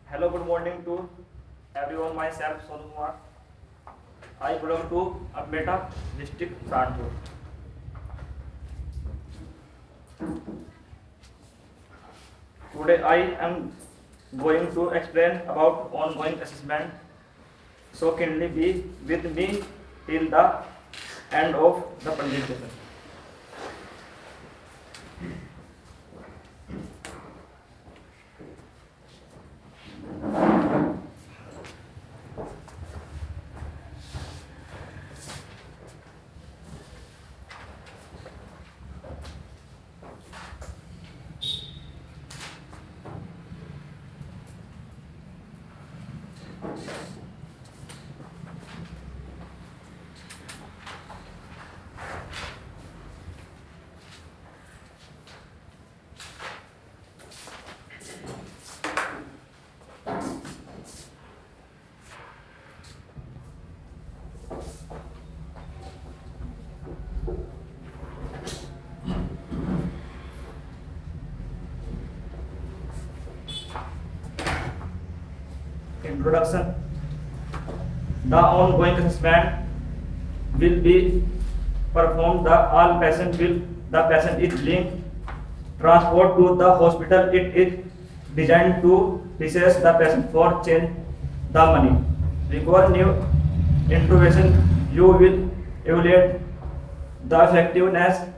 Hello, good morning to everyone. Myself Sonu Kumar. I belong to Ambeta district, Sahanpur. Today I am going to explain about ongoing assessment. So kindly be with me till the end of the presentation. Introduction. The ongoing assessment will be performed. The patient is being transported to the hospital. It is designed to reassess the patient for change the money. Require new intervention. You will evaluate the effectiveness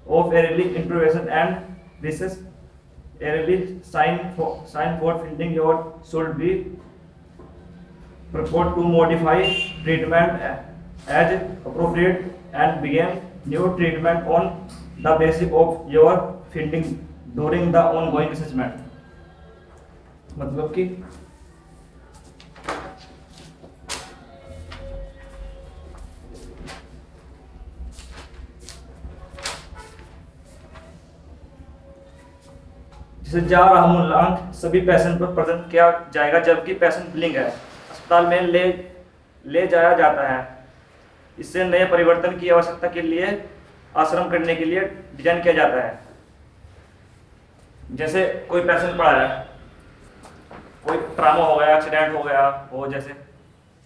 of early intervention and reassess early sign for finding your should be purport to modify treatment as appropriate and begin new treatment on the basis of your finding during the ongoing assessment. मतलब कि जिसे जा रहा मूल्यांक सभी patient पर present किया जाएगा जबकि पेशेंट बिलिंग है अस्पताल में ले जाया जाता है। इससे नए परिवर्तन की आवश्यकता के लिए आश्रम करने के लिए डिजाइन किया जाता है। जैसे कोई पेशेंट पड़ा है, कोई ट्रामा हो गया, एक्सीडेंट हो गया हो जैसे,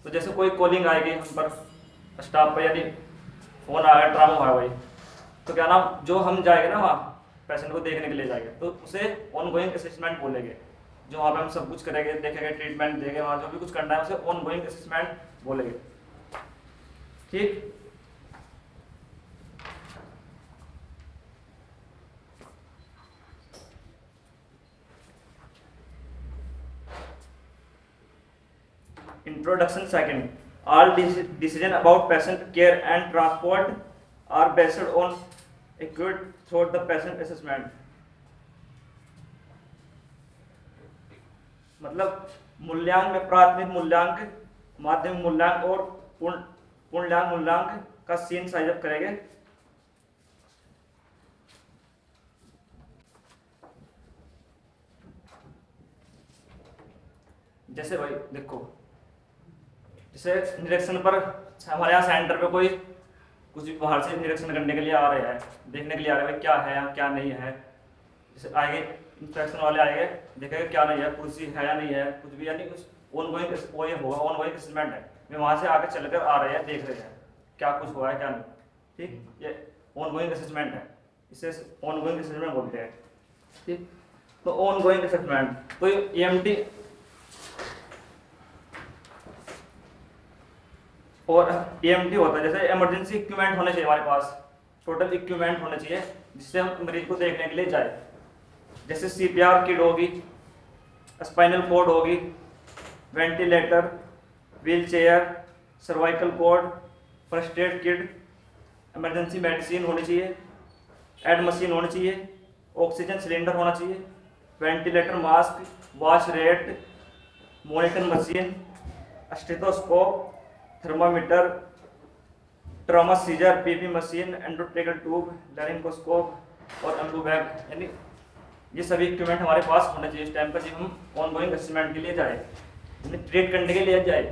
तो जैसे कोई कॉलिंग आएगी हम पर स्टाफ पर, यदि फोन आ गया ट्रामा हुआ भाई, तो क्या नाम जो हम जाएंगे ना वहाँ पेशेंट को देखने के लिए जाएंगे तो उसे ऑनगोइंग असेसमेंट बोलेंगे। जो वहाँ पे हम सब कुछ करेंगे, देखेंगे, ट्रीटमेंट देंगे, वहाँ जो भी कुछ करना है उसे ऑनगोइंग असेसमेंट बोलेंगे। ठीक, introduction second. All decision about patient care and transport are based on accurate through the patient assessment. मतलब मूल्यांक में प्राथमिक मूल्यांक, माध्यमिक मूल्यांक और पूर्णांक मूल्यांक का सीन साइज अप करेंगे। जैसे भाई देखो, जैसे निरीक्षण पर हमारे यहाँ सेंटर पे कोई कुछ भी बाहर से निरीक्षण करने के लिए आ रहे हैं, देखने के लिए आ रहे हैं क्या है या क्या नहीं है। जैसे आएंगे इंस्पेक्शन वाले आएंगे, देखेंगे क्या नहीं है, कुर्सी है या नहीं है, कुछ भी, यानी कुछ ऑनगोइंग वो ये होगा, ऑनगोइंग असेसमेंट है। वे वहाँ से आके चलकर आ रहे हैं, देख रहे हैं क्या कुछ हुआ है क्या नहीं। ठीक, ये ऑनगोइंग असेसमेंट है, इसे ऑनगोइंग असेसमेंट बोलते हैं। ठीक, तो ऑनगोइंग असेसमेंट तो EMT और EMT होता है। जैसे इमरजेंसी इक्विपमेंट होने चाहिए हमारे पास, टोटल इक्विपमेंट होने चाहिए जिससे हम मरीज को देखने के लिए जाए। जैसे CPR किट होगी, स्पाइनल कॉर्ड होगी, ventilator, wheel chair, cervical cord, first aid kit, emergency medicine होनी चाहिए, एड मशीन होनी चाहिए, ऑक्सीजन सिलेंडर होना चाहिए, वेंटिलेटर मास्क, वॉश रेट, monitor machine, stethoscope, thermometer, trauma scissor, PP machine, endotracheal tube, laryngoscope और एम्बू बैग, यानी ये सभी इक्विपमेंट हमारे पास होने चाहिए इस टाइम पर जब हम ऑनगोइंग असेसमेंट के लिए जाए, ट्रीट करने के लिए जाए।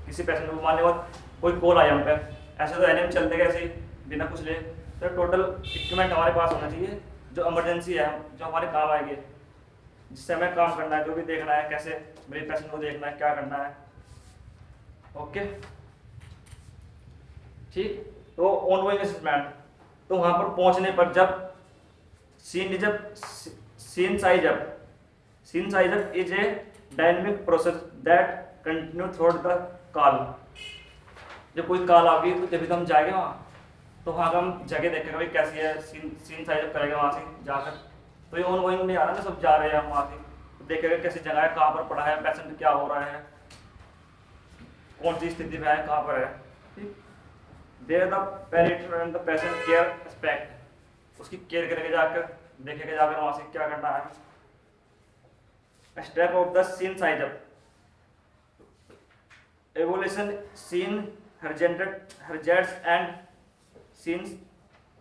किसी पेशेंट को मानने के बाद कोई कॉल आया हम पे, ऐसे तो NM चलते गए ऐसे ही बिना कुछ ले, तो टोटल इक्विपमेंट हमारे पास होना चाहिए जो इमरजेंसी है, जो हमारे काम आएंगे। जिससे हमें काम करना है, जो भी देखना है, कैसे मेरे पेशेंट को देखना है, क्या करना है। ओके ठीक। तो ऑनगोइंग असेसमेंट, तो वहां पर पहुंचने पर जब scene size up is a dynamic process that continue through the call. जब कोई कॉल आ गई तो जब हम जाएंगे वहाँ, तो वहाँ का हम जगह देखेंगे भाई कैसी है, सीन साइज अप करेंगे वहाँ से जाकर। तो ये ऑनगोइंग नहीं आ रहा ना, सब जा रहे हैं हम वहाँ से, तो देखेंगे कैसी जगह है, कहाँ पर पड़ा है, पेशेंट क्या हो रहा है, कौन सी स्थिति में है, कहाँ पर है। ठीक, there the parameter and the patient care aspect, उसकी केयर करेंगे, जाकर देखेंगे जाकर वहाँ से क्या करना है। Step of the scene size up, evolution scene hazards and scene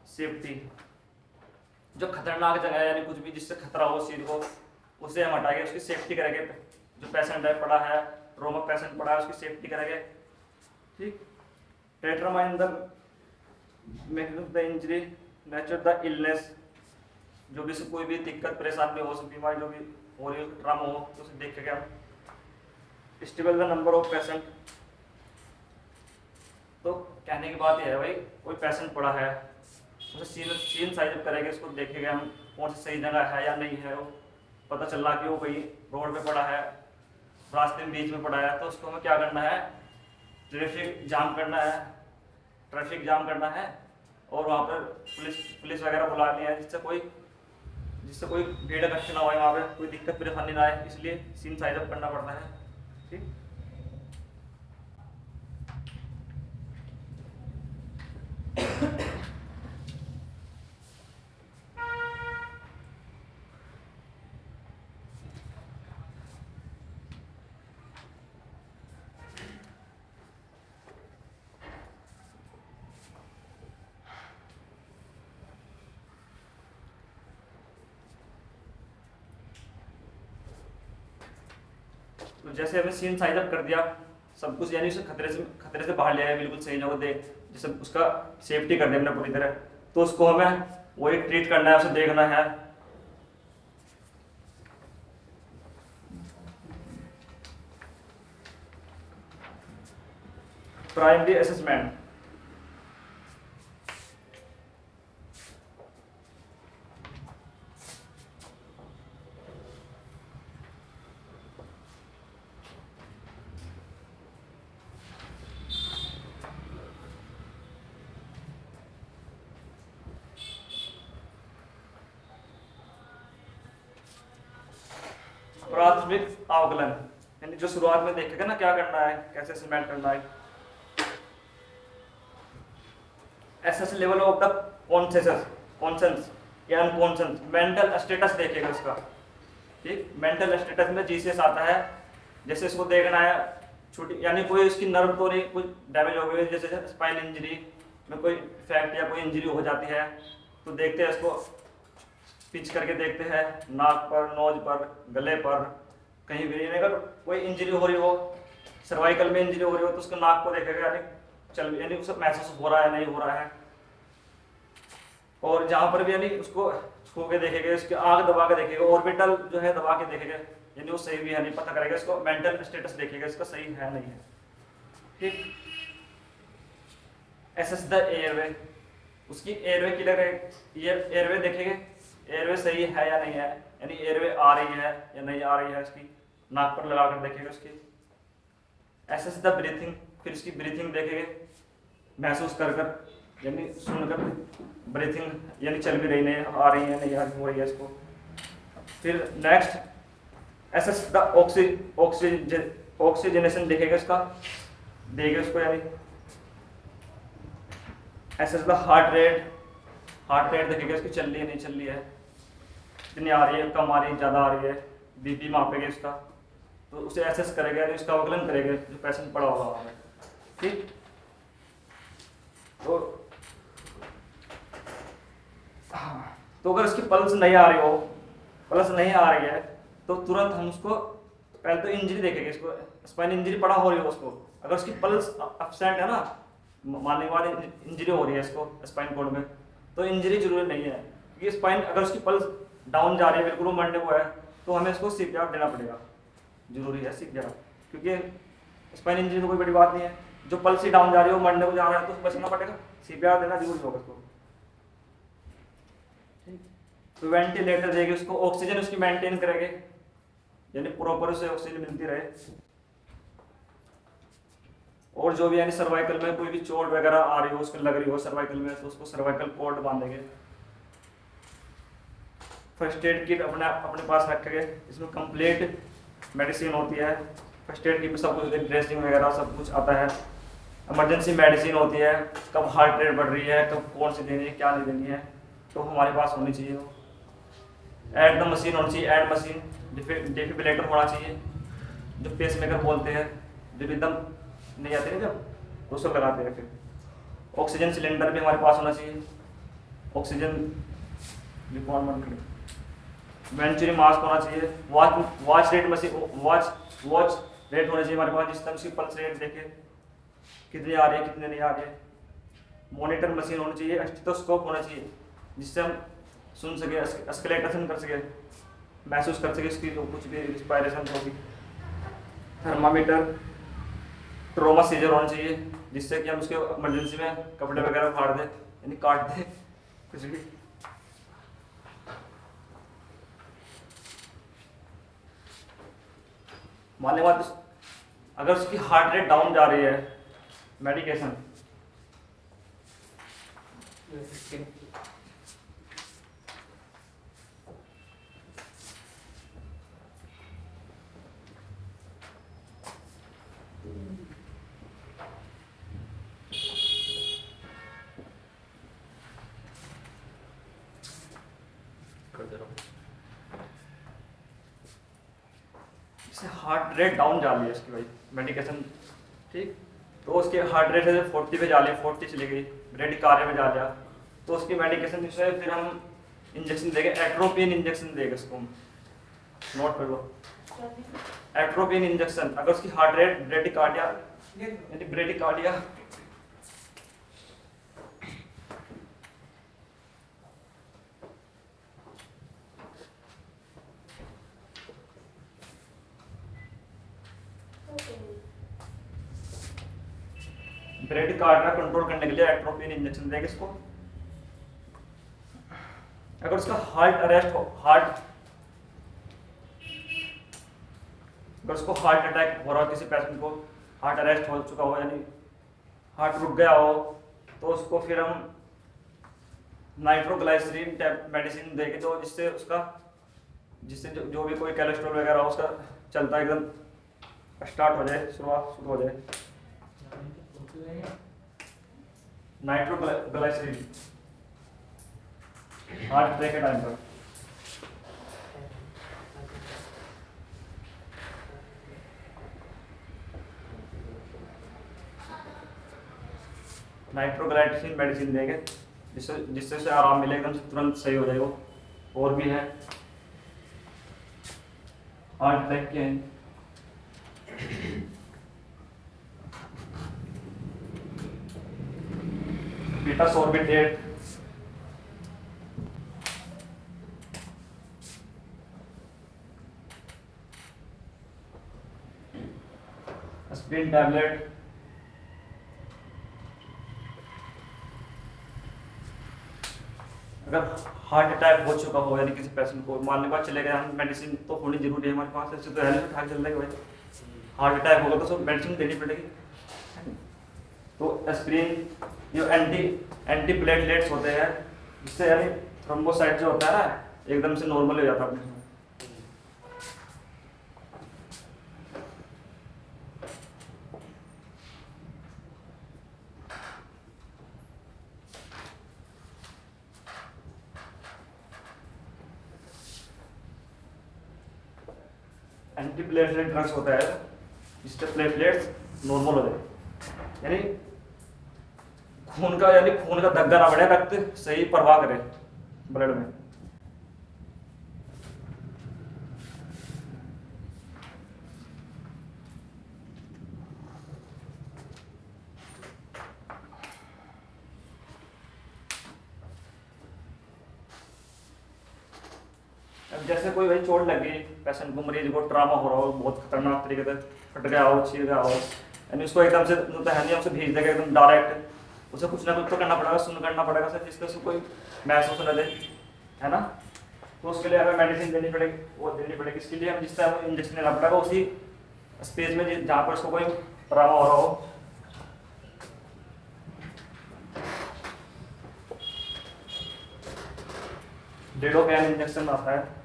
safety. जो खतरनाक जगह है, यानी कुछ भी जिससे खतरा हो सीन को, उसे हम हटाएंगे, उसकी सेफ्टी करेंगे। जो पेशेंट है पड़ा है, ट्रॉमा पेशेंट पड़ा है, उसकी सेफ्टी करेंगे। ठीक, determine the magnitude of the injury, nature the illness, जो भी कोई भी दिक्कत परेशानी हो, सब बीमारी जो भी हो रही है, ट्रामा हो, तो उसे देखेंगे हम। Stable the number of patient, तो कहने की बात यह है भाई, कोई पेशेंट पड़ा है, उसे सीन साइज अप करेंगे, उसको देखेंगे हम कौन सी सही जगह है या नहीं है। वो पता चल रहा कि वो कहीं रोड पे पड़ा है, रास्ते में बीच में पड़ा है, तो उसको हमें क्या करना है, ट्रैफिक जाम करना है, और वहाँ पर पुलिस वगैरह बुलानी है, जिससे कोई भीड़ इकट्ठी ना हो, वहाँ पे कोई दिक्कत परेशानी ना आए, इसलिए सीन साइज अप करना पड़ता है। ठीक, तो जैसे हमने सीन साइज अप कर दिया सब कुछ, यानी उसे खतरे से बाहर ले आया, बिल्कुल सही जगह दे, जैसे उसका सेफ्टी कर दिया हमने पूरी तरह, तो उसको हमें वही ट्रीट करना है, उसे देखना है। प्राइमरी असेसमेंट, प्राथमिक आकलन, यानी जो शुरुआत में देखेगा ना क्या करना है, कैसे असेसमेंट करना है। Assess level of the conscious या अनकॉन्सेंस, मेंटल स्टेटस देखेगा उसका। ठीक, मेंटल स्टेटस में जीसीएस आता है, जैसे इसको देखना है छोटी, यानी कोई उसकी नर्व तो नहीं कुछ डैमेज हो गई, जैसे स्पाइन इंजरी में कोई फैक्ट या कोई इंजरी हो जाती है, तो देखते हैं इसको, पिच करके देखते हैं नाक पर, नोज पर, गले पर, कहीं भी। अगर कोई इंजरी हो रही हो, सर्वाइकल में इंजरी हो रही हो, तो उसको नाक को देखेगा, यानी उसे महसूस हो रहा है नहीं हो रहा है। और जहाँ पर भी यानी उसको छू के देखेगा, उसकी आंख दबा के देखेगा, ऑर्बिटल जो है दबा के देखेगा, यानी वो सही भी है नहीं, पता करेगा। इसको मेंटल स्टेटस देखेगा, इसका सही है नहीं है। ठीक, एसेस द एयरवे, उसकी एयरवे क्लियर है, एयरवे देखेंगे एयरवे सही है या नहीं है, यानी एयरवे आ रही है या नहीं आ रही है, इसकी नाक पर लगाकर देखेंगे उसकी। एसेस द ब्रीथिंग, फिर उसकी ब्रीथिंग देखेंगे, महसूस कर यानी सुनकर ब्रीथिंग यानी चल भी रही नहीं आ रही है नहीं हो रही है इसको। फिर नेक्स्ट एसेस द ऑक्सीजनेशन देखेगा इसका, देखेगा उसको, यानी एसेस द हार्ट रेट देखेगा इसकी चल रही है नहीं चल रही है, कितनी आ रही है, कम आ रही है, ज़्यादा आ रही है, बीपी मापेगा इसका, तो उसे एसेस करेगा, यानी उसका आकलन करेगा जो पेशेंट पड़ा होगा वहाँ में। ठीक, तो अगर उसकी पल्स नहीं आ रही है तो तुरंत हम उसको पहले तो इंजरी देखेंगे, इसको स्पाइन इंजरी पड़ा हो रही है उसको, अगर उसकी पल्स एब्सेंट है ना, मारने के बाद इंजरी हो रही है इसको स्पाइन कोड में, तो इंजरी जरूरी नहीं है, क्योंकि स्पाइन अगर उसकी पल्स डाउन जा रही है, बिल्कुल मरने को है, तो हमें इसको सीपीआर देना पड़ेगा, जरूरी है सीपीआर, क्योंकि स्पाइन इंजरी तो कोई बड़ी बात नहीं है, जो पल्स ही डाउन जा रही हो, मरने को जा रहा है तो बचना पड़ेगा, सीपीआर देना जरूरी होगा उसको। तो वेंटिलेटर देगी उसको, ऑक्सीजन उसकी मेंटेन करेंगे, यानी प्रॉपर उसे ऑक्सीजन मिलती रहे। और जो भी यानी सर्वाइकल में कोई भी चोट वगैरह आ रही हो, उसको लग रही हो सर्वाइकल में, तो उसको सर्वाइकल कॉर्ड बांधेंगे। फर्स्ट एड किट अपने अपने पास रखेंगे, इसमें कंप्लीट मेडिसिन होती है। फर्स्ट एड किट में सब कुछ, ड्रेसिंग वगैरह सब कुछ आता है। इमरजेंसी मेडिसिन होती है, कब हार्ट रेट बढ़ रही है, कब कौन सी देनी है, क्या नहीं देनी है, तो हमारे पास होनी चाहिए वो। एड द मशीन होनी चाहिए, एड मशीन, डिफिब्रिलेटर होना चाहिए, जो पेस मेकर बोलते हैं, जब एकदम नहीं आते हैं जब उसको लगाते हैं। फिर ऑक्सीजन सिलेंडर भी हमारे पास होना चाहिए, ऑक्सीजन रिक्वायरमेंट। वेंचुरी मास्क होना चाहिए, watch rate machine, watch rate होना चाहिए हमारे पास, जिस तरह उसकी पल्स रेट देखे कितनी आ रही है कितने नहीं आ रही है। मॉनिटर मशीन होनी चाहिए, स्टेथोस्कोप होना चाहिए, जिससे हम सुन सके, एस्केलेटेशन कर सके, महसूस कर सके इसकी जो कुछ भी रिस्पायरेशन होगी। थर्मामीटर, ट्रोमा सीजर होना चाहिए, जिससे कि हम उसके इमरजेंसी में कपड़े वगैरह फाड़ दें, यानी काट दें कुछ भी। मान ली बात, अगर उसकी हार्ट रेट डाउन जा रही है, मेडिकेशन हार्ट रेट डाउन जा रही है इसकी भाई, मेडिकेशन ठीक, तो उसके हार्ट रेट है 40 पे जा रही है, 40 चली गई, ब्रेडिकार्डिया में जा लिया, तो उसकी मेडिकेशन जिससे फिर हम इंजेक्शन देंगे, एट्रोपिन इंजेक्शन देंगे उसको, नोट कर लो, एट्रोपिन इंजेक्शन। अगर उसकी हार्ट रेट ब्रेडिकार्डिया यानी ब्रेडिकार्डिया ब्रेडिकार्डिया कंट्रोल करने के लिए एट्रोपिन इंजेक्शन देंगे इसको। अगर उसका हार्ट अरेस्ट हो, अगर उसको हार्ट अटैक हो रहा हो, किसी पेशेंट को हार्ट अरेस्ट हो चुका हो, यानी हार्ट रुक गया हो, तो उसको फिर हम नाइट्रोग्लाइसरीन मेडिसिन देंगे, तो जिससे जो भी कोई कोलेस्ट्रॉल वगैरह हो उसका चलता एकदम स्टार्ट हो जाए, शुरू हो जाए। नाइट्रोग्लाइसरीन हार्ट अटैक के टाइम पर। नाइट्रोग्लाइसरीन मेडिसिन देंगे, जिससे उसे आराम मिले, एकदम से तुरंत सही हो जाए वो। और भी है हार्ट अटैक के हैं, बीटा सोर्बिटेट, एस्पिरिन टैबलेट, अगर हार्ट अटैक हो चुका हो, यानी किसी पेशेंट को मारने के बाद चले गए, हम मेडिसिन तो होनी जरूरी है हमारे पास, ऐसे तो हेल्थ उठा चल रही है, हार्ट अटैक होगा तो सब मेडिसिन देनी पड़ेगी। तो एस्पिरिन, जो एंटी प्लेटलेट्स होते हैं, जिससे यानी थ्रोम्बोसाइट जो होता है ना, एकदम से नॉर्मल हो जाता है। एंटी प्लेटलेट ड्रग्स होता है, जिससे प्लेटलेट्स नॉर्मल हो जाए, यानी खून का धक्का ना बढ़े, रक्त सही प्रवाह करे ब्लड में। जैसे कोई भाई चोट लग गई, पेशेंट को, मरीज को ट्रामा हो रहा हो बहुत खतरनाक तरीके से, फट गया हो, चीर गया हो, यानी उसको एकदम से तो है नहीं हमसे भेज देगा एकदम डायरेक्ट, उसे कुछ ना कुछ तो करना पड़ेगा, सुन करना पड़ेगा सर, जिससे उसको कोई महसूस न दे, है ना। तो उसके लिए हमें मेडिसिन देनी पड़ेगी, वो देनी पड़ेगी। इसके लिए हम जिस टाइम इंजेक्शन लेना पड़ेगा उसी स्पेस में जहाँ पर उसको कोई ट्रामा हो रहा हो। लिडोकैन इंजेक्शन आता है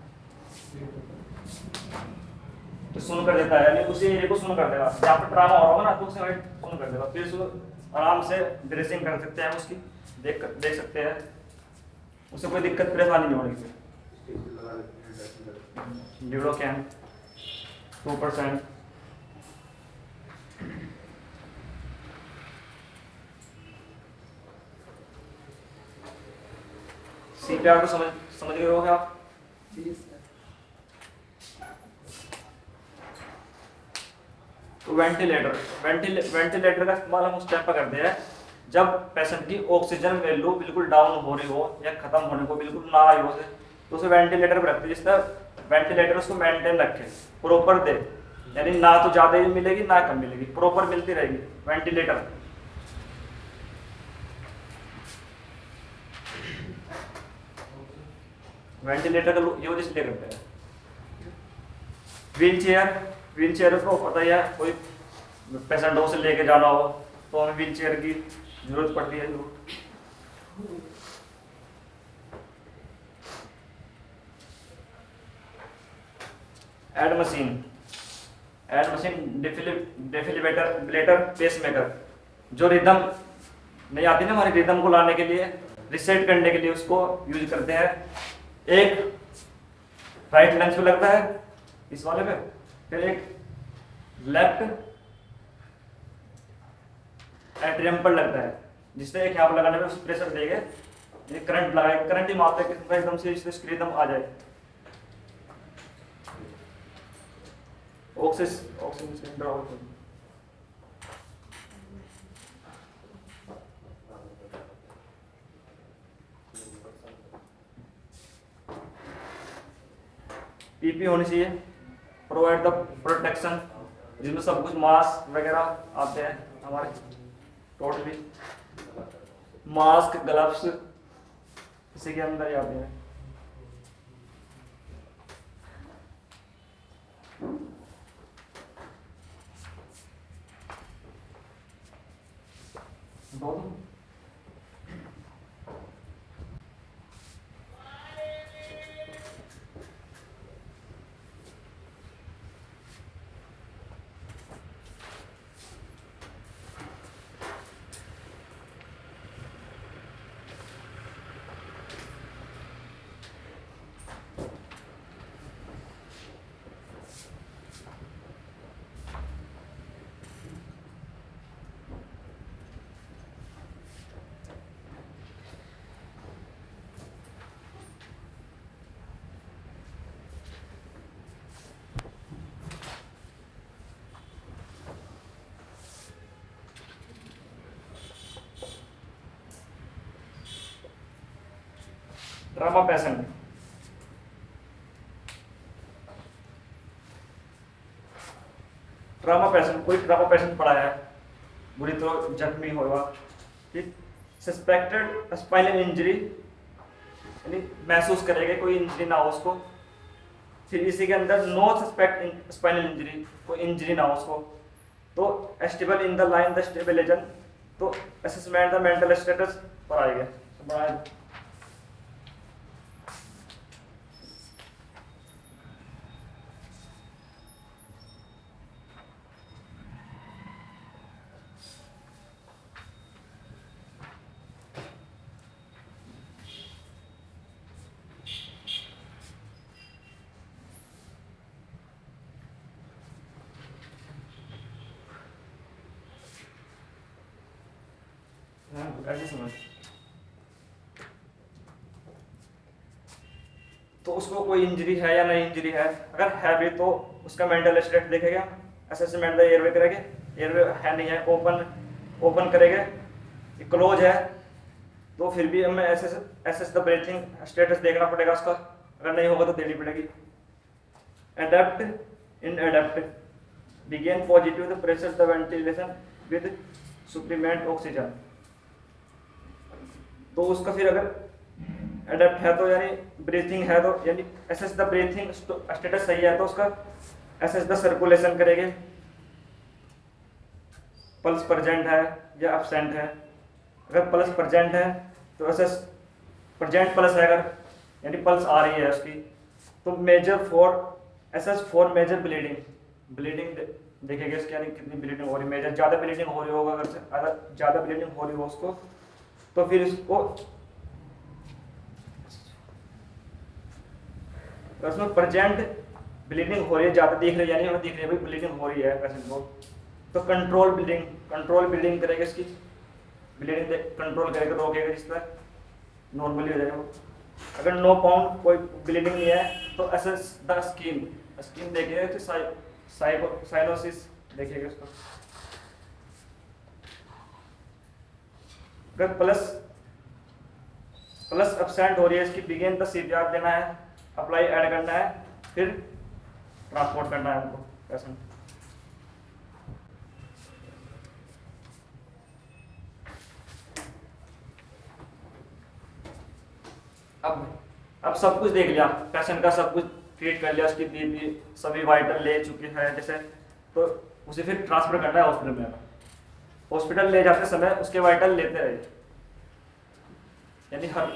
तो सुन कर देता है, यानी उसी एरिया को सुन कर देगा, जहाँ पर ट्रामा हो रहा होगा ना तो उसे सुन कर देगा, फिर उसको आराम से ड्रेसिंग कर सकते हैं, उसकी देख सकते हैं, उसे कोई दिक्कत परेशानी नहीं होगी। लिडोकैन 2%। सीपीआर को समझ गए होगे आप। तो वेंटिलेटर का इस्तेमाल हम उस टाइम पर करते हैं जब पेशेंट की ऑक्सीजन वैल्यू बिल्कुल डाउन हो रही हो या खत्म होने को बिल्कुल ना आई हो, तो उसे वेंटिलेटर पर रखते हैं, जिससे वेंटिलेटर उसको मेंटेन रखे, प्रॉपर दे, यानी ना तो ज्यादा ही मिलेगी ना कम मिलेगी, प्रॉपर मिलती रहेगी वेंटिलेटर। वेंटिलेटर का यूज इसलिए करते हैं। व्हील चेयर को पता ही है, कोई पेशेंट से लेके जाना हो तो हमें व्हील चेयर की जरूरत पड़ती है। एड मशीन डेफिब्रिलेटर पेसमेकर, जो रिदम नहीं आती ना हमारी, रिदम को लाने के लिए, रिसेट करने के लिए उसको यूज करते हैं। एक राइट लंग्स पे लगता है इस वाले पे, फिर एक लेफ्ट एट्रियम पर लगता है, जिससे एक यहाँ पर लगाने पे प्रेशर देंगे, ये करंट लगाए, करंट ही मापते हैं कि एकदम से इसकी रिदम आ जाए। ऑक्सीजन पीपी होनी चाहिए, प्रोवाइड द प्रोटेक्शन, जिसमें सब कुछ मास्क वगैरह आते हैं हमारे, टोटली मास्क ग्लव्स इसी के अंदर ही आते हैं। ट्रामा पेशेंट, कोई ट्रामा पेशेंट पड़ा है, बुरी तरह जख्मी होगा, ठीक, सस्पेक्टेड स्पाइनल इंजरी, यानी महसूस करेगा कोई इंजरी ना हो उसको, फिर इसी के अंदर नो सस्पेक्ट स्पाइनल इंजरी, कोई इंजरी ना हो उसको, तो stable in the line the stable agent, तो असेसमेंट द मेंटल स्टेटस पर आएगा। ऐसे समझ, तो उसको कोई इंजरी है या नहीं इंजरी है, अगर है भी तो उसका मेंटल स्टेट देखेगा, असेसमेंट द एयरवे करेंगे, एयरवे है नहीं है ओपन करेंगे, क्लोज है तो फिर भी हमें एसेस द ब्रीथिंग स्टेटस देखना पड़ेगा उसका, अगर नहीं होगा तो देनी पड़ेगी। Adept in adept begin positive the pressure the ventilation with supplement oxygen. तो उसका फिर अगर एडेप्ट है तो यानी ब्रीथिंग है तो यानी एसेस द ब्रीथिंग स्टेटस सही है तो उसका एसेस द सर्कुलेशन करेंगे, पल्स प्रेजेंट है या एब्सेंट है। अगर पल्स प्रेजेंट है तो एसेस प्रेजेंट पल्स है, अगर यानी पल्स आ रही है उसकी, तो major for assess for major bleeding, bleeding देखेंगे इसकी यानी कितनी ब्लीडिंग हो रही है। मेजर ज़्यादा ब्लीडिंग हो रही होगा, अगर ज़्यादा ब्लीडिंग हो रही हो उसको तो फिर इसको उसमें प्रेजेंट ब्लीडिंग हो रही है, ज़्यादा दिख रही है यानी हमें दिख रही है भाई ब्लीडिंग हो रही है पेशेंट को, तो कंट्रोल ब्लीडिंग करेगा, इसकी ब्लीडिंग कंट्रोल करेगा, रोकेगा, जिस पर नॉर्मली हो जाएगा। अगर नो पाउंड कोई ब्लीडिंग नहीं है तो एसेस द स्किन देखिएगा तो साइनोसिस देखिएगा उसको। अगर प्लस एब्सेंट हो रही है इसकी, बिगिन द सीपीआर देना है, अप्लाई ऐड करना है, फिर ट्रांसपोर्ट करना है हमको पेशेंट। अब सब कुछ देख लिया पेशेंट का, सब कुछ ट्रीट कर लिया, उसकी बीपी सभी वाइटल ले चुके हैं जैसे, तो उसे फिर ट्रांसफर करना है हॉस्पिटल में। हॉस्पिटल ले जाते समय उसके वाइटल लेते रहे, यानी हर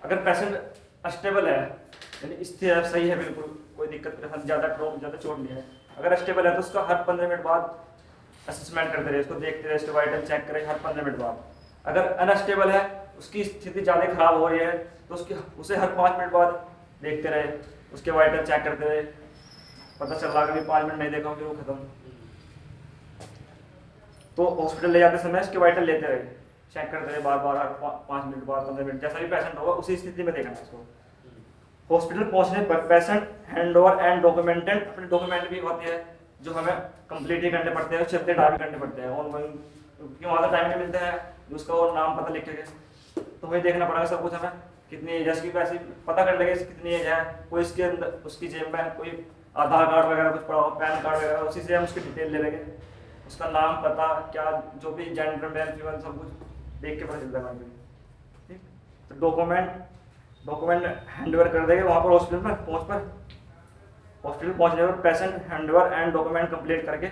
अगर पेशेंट स्टेबल है यानी स्थिर है, सही है, बिल्कुल कोई दिक्कत परेशानी, ज़्यादा चोट नहीं है, अगर स्टेबल है तो उसका हर 15 मिनट बाद असेसमेंट करते रहे, उसको देखते रहे, उसके वाइटल चेक करें हर 15 मिनट बाद। अगर अनस्टेबल है, उसकी स्थिति ज़्यादा खराब हो रही है तो उसे हर 5 मिनट बाद देखते रहे, उसके वाइटल चेक करते रहे, पता चल रहा कभी 5 मिनट नहीं देखा फिर वो खत्म। तो हॉस्पिटल ले जाते समय उसके वाइटल लेते रहे, चेक करते रहे बार बार, 5 मिनट बाद, 15 मिनट, जैसा भी पेशेंट होगा उसी स्थिति में देखना उसको। हॉस्पिटल पहुंचने पर patient hand over and documented, अपने डॉक्यूमेंट भी होते हैं जो हमें कंप्लीट ही करने पड़ते हैं, चलते डाल करने पड़ते हैं ऑनलाइन, क्योंकि वहाँ टाइम नहीं मिलता है उसका और नाम पता लिख के, तो वही देखना पड़ेगा सब कुछ हमें, कितनी एज है इसकी, पैसे पता कर लेंगे कितनी एज है, कोई इसके अंदर उसकी जेब में कोई आधार कार्ड वगैरह कुछ पड़ा हो, पैन कार्ड वगैरह, उसी से हम उसकी डिटेल ले लेंगे, उसका नाम पता क्या जो भी जेंडर मेल फीमेल सब कुछ देख के पता चल जाएगा। ठीक, तो डॉक्यूमेंट हैंड ओवर कर देंगे वहाँ पर हॉस्पिटल में हॉस्पिटल पहुँचने पर patient hand over and document complete करके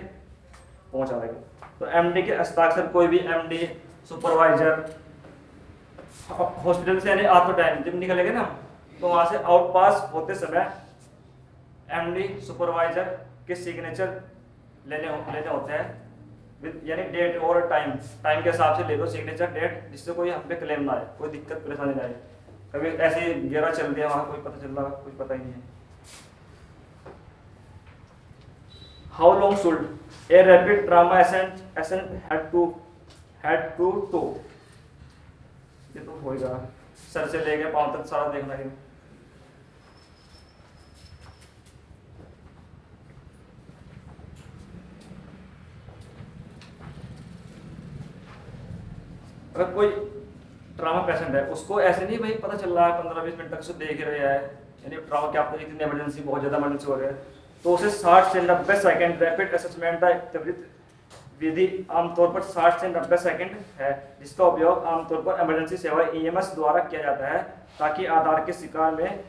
पहुँचा देंगे। तो एमडी के हस्ताक्षर, कोई भी एमडी सुपरवाइजर हॉस्पिटल से यानी आपको टाइम जब निकलेंगे ना तो वहाँ से आउट पास होते समय एमडी सुपरवाइजर के सिग्नेचर लेने होते हैं, यानी डेट और टाइम के हिसाब से ले लो सिग्नेचर डेट, जिससे कोई हम पे क्लेम ना आए, कोई दिक्कत परेशानी ना आए, कभी ऐसे ही गेरा चल दिया वहाँ कोई पता चल रहा कुछ पता ही नहीं है। How long should a rapid trauma assessment had to to, ये तो होएगा सर से लेके पांव तक सारा देखना है। अगर कोई ट्रामा पेशेंट है उसको ऐसे नहीं भाई पता चल रहा है 15-20 मिनट तक से देख रहे हैं, यानी ट्रामा क्या आपको इतनी इमरजेंसी बहुत ज़्यादा इमरजेंसी हो रही है, तो उसे 60 से 90 सेकंड रैपिड असेसमेंट त्वरित विधि आमतौर पर 60 से 90 सेकंड है, जिसका उपयोग आमतौर पर इमरजेंसी सेवा ईएमएस द्वारा किया जाता है ताकि आधार के शिकार में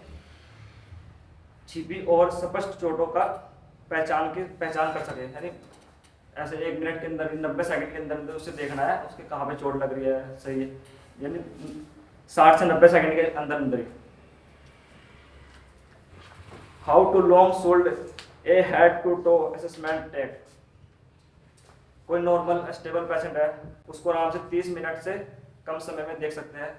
छिपी और स्पष्ट चोटों का पहचान कर सके। यानी ऐसे 1 मिनट के अंदर 90 सेकंड के अंदर उसे देखना है उसके कहाँ पे चोट लग रही है, सही है, यानी 60 से 90 सेकंड के अंदर ही। How to long should a head to toe assessment take, कोई नॉर्मल स्टेबल पेशेंट है उसको आराम से 30 मिनट से कम समय में देख सकते हैं